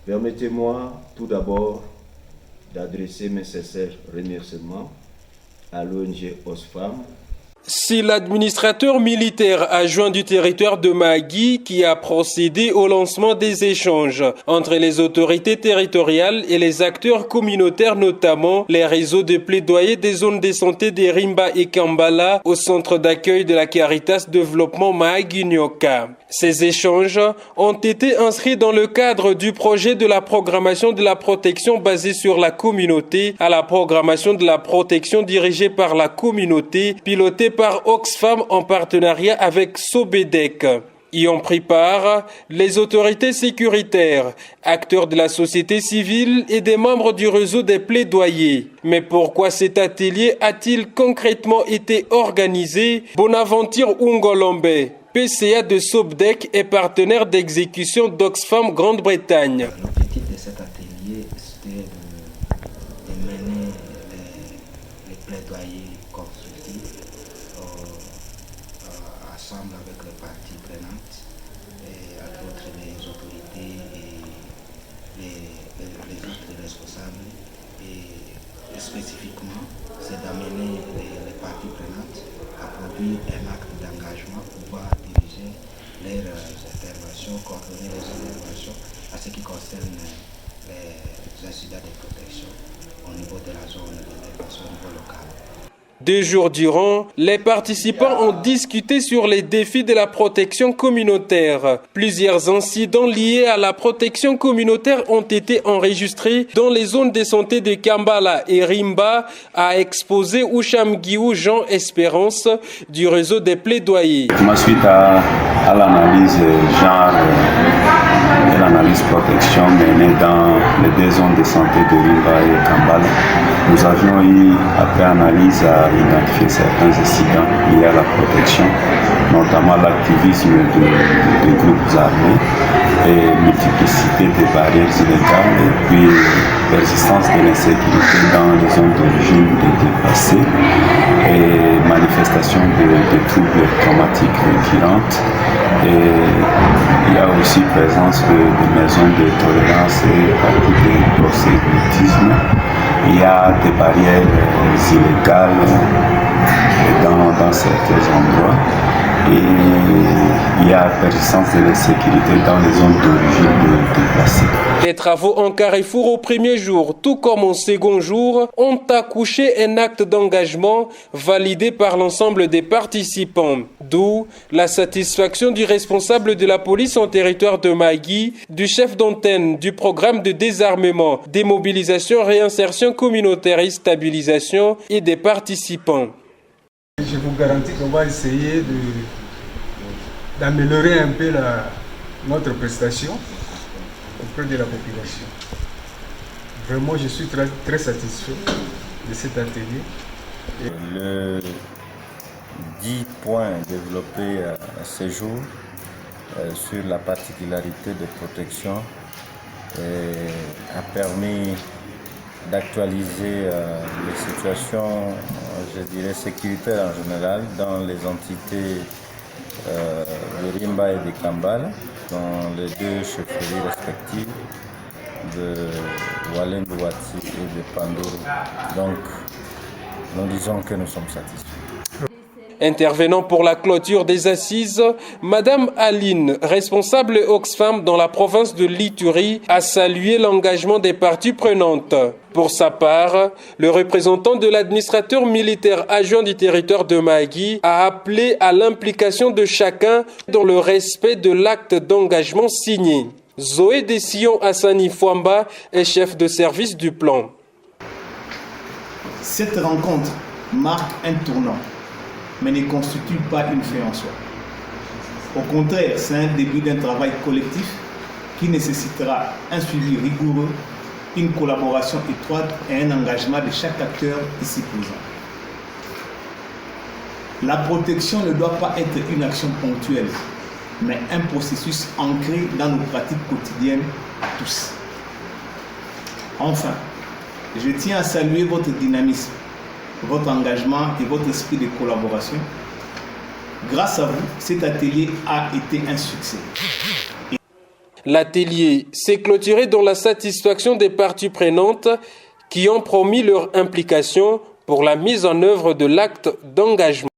Permettez-moi tout d'abord d'adresser mes sincères remerciements à l'ONG Oxfam. C'est l'administrateur militaire adjoint du territoire de Mahagui qui a procédé au lancement des échanges entre les autorités territoriales et les acteurs communautaires, notamment les réseaux de plaidoyer des zones de santé de Rimba et Kambala au centre d'accueil de la Caritas Développement Mahagui-Nyoka. Ces échanges ont été inscrits dans le cadre du projet de la programmation de la protection basée sur la communauté à la programmation de la protection dirigée par la communauté, pilotée par Oxfam en partenariat avec Sobedec. Y ont pris part les autorités sécuritaires, acteurs de la société civile et des membres du réseau des plaidoyers. Mais pourquoi cet atelier a-t-il concrètement été organisé? Bonaventure Ungolombe, PCA de Sobedec et partenaire d'exécution d'Oxfam Grande-Bretagne. L'objectif de cet atelier, c'était de mener les plaidoyers constructifs ensemble avec les parties prenantes, et entre autres les autorités et les autres responsables. Et spécifiquement, c'est d'amener les parties prenantes à produire un acte d'engagement pour pouvoir diriger leurs interventions, coordonner les interventions à ce qui concerne les incidents de protection au niveau de la zone d'intervention au niveau local. 2 jours durant, les participants ont discuté sur les défis de la protection communautaire. Plusieurs incidents liés à la protection communautaire ont été enregistrés dans les zones de santé de Kambala et Rimba, a exposé Ouchamguiou Jean Espérance du réseau des plaidoyers. Suite à l'analyse genre et l'analyse protection menée dans les 2 zones de santé de Rimba et Kambala, nous avions eu, après analyse, à identifier certains incidents liés à la protection, notamment l'activisme de groupes armés et multiplicité des barrières illégales et puis persistance de l'insécurité dans les zones d'origine des déplacés et manifestation de troubles traumatiques récurrentes. Et il y a aussi présence de maisons de tolérance et pratiques de prosélytisme. Il y a des barrières illégales dans certains endroits et il y a persistance de l'insécurité dans les zones d'origine déplacées. Les travaux en Carrefour au premier jour, tout comme au second jour, ont accouché un acte d'engagement validé par l'ensemble des participants. D'où la satisfaction du responsable de la police en territoire de Mahagui, du chef d'antenne du programme de désarmement, démobilisation, réinsertion communautaire et stabilisation et des participants. Je vous garantis qu'on va essayer d'améliorer un peu notre prestation auprès de la population. Vraiment, je suis très, très satisfait de cet atelier. Le 10 points développés à ce jour sur la particularité de protection a permis d'actualiser les situations, je dirais, sécuritaires en général dans les entités de Rimba et de Kambala, dans les 2 chefferies respectives de Walendouati et de Pandoro. Donc, nous disons que nous sommes satisfaits. Intervenant pour la clôture des assises, Madame Aline, responsable Oxfam dans la province de l'Ituri, a salué l'engagement des parties prenantes. Pour sa part, le représentant de l'administrateur militaire adjoint du territoire de Mahagui a appelé à l'implication de chacun dans le respect de l'acte d'engagement signé. Zoé Dessillon Hassani Fouamba est chef de service du plan. Cette rencontre marque un tournant, mais ne constitue pas une fin en soi. Au contraire, c'est un début d'un travail collectif qui nécessitera un suivi rigoureux, une collaboration étroite et un engagement de chaque acteur ici présent. La protection ne doit pas être une action ponctuelle, mais un processus ancré dans nos pratiques quotidiennes à tous. Enfin, je tiens à saluer votre dynamisme, votre engagement et votre esprit de collaboration. Grâce à vous, cet atelier a été un succès. L'atelier s'est clôturé dans la satisfaction des parties prenantes qui ont promis leur implication pour la mise en œuvre de l'acte d'engagement.